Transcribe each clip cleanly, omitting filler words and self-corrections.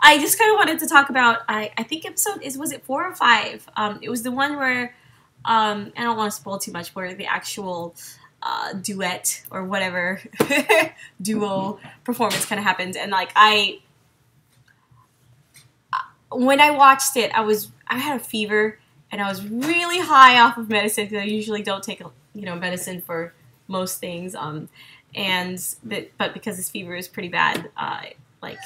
I just kind of wanted to talk about, I think episode was it 4 or 5? It was the one where, I don't want to spoil too much, where the actual duet or whatever duo performance kind of happened. And like, when I watched it, I had a fever and I was really high off of medicine because I usually don't take, medicine for most things. But because this fever is pretty bad, like,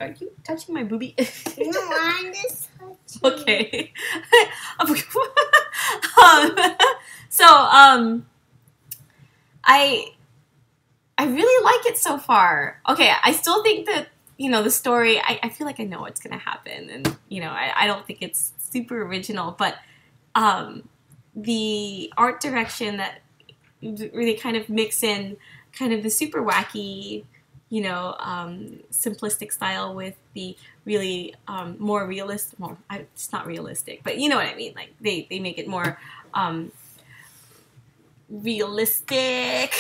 are you touching my boobie? No, I'm just touching. Okay. I really like it so far. Okay, I still think that, the story, I feel like I know what's going to happen. And, I don't think it's super original. But the art direction that really kind of mix in kind of the super wacky, simplistic style with the really more realistic, well, it's not realistic, but you know what I mean. Like, they make it more realistic.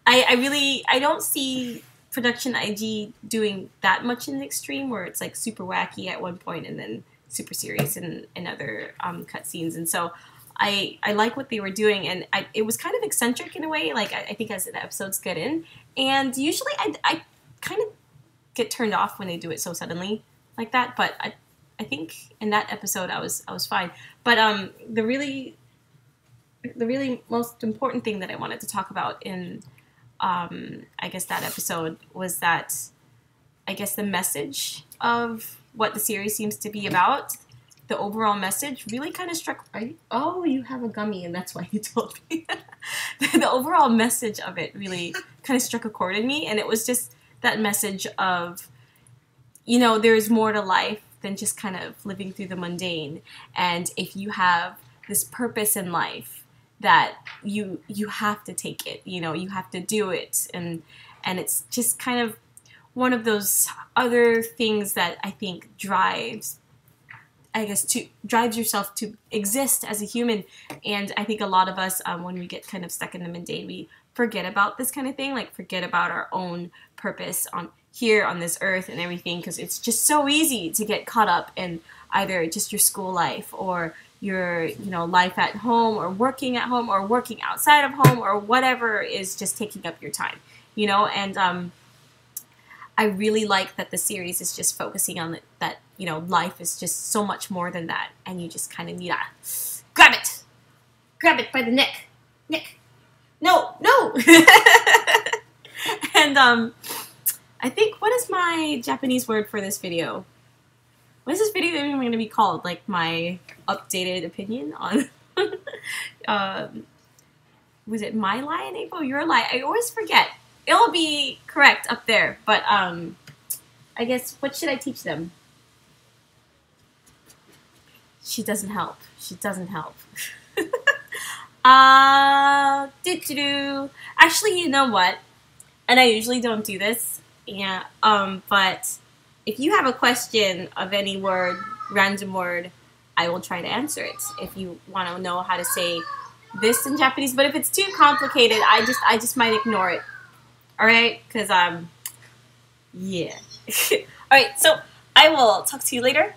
I don't see production IG doing that much in the extreme where it's like super wacky at one point and then super serious in other cutscenes. And so I like what they were doing, and it was kind of eccentric in a way, like I think as the episodes get in. And usually I kind of get turned off when they do it so suddenly like that, but I think in that episode I was fine. But the really most important thing that I wanted to talk about in I guess that episode was that I guess the message of what the series seems to be about, the overall message really kind of struck. Oh, you have a gummy, and that's why you told me. The overall message of it really kind of struck a chord in me, and it was just that message of, there's more to life than just kind of living through the mundane. And if you have this purpose in life, that you have to take it. You have to do it, and it's just kind of one of those other things that I think drives yourself to exist as a human. And I think a lot of us, when we get kind of stuck in the mundane, we forget about this kind of thing, like forget about our own purpose here on this earth and everything, because it's just so easy to get caught up in either just your school life or your life at home or working at home or working outside of home or whatever is just taking up your time, and I really like that the series is just focusing on that life is just so much more than that, and you just kind of need to grab it by the neck, no. And I think, what is my Japanese word for this video? What is this video even going to be called? Like, my updated opinion on was it my lie in April, your lie? I always forget. It'll be correct up there, but I guess, what should I teach them? She doesn't help. Actually, you know what? And I usually don't do this, but if you have a question of any word, random word, I will try to answer it. If you want to know how to say this in Japanese, but if it's too complicated, I just might ignore it. All right, because yeah. All right, so I will talk to you later.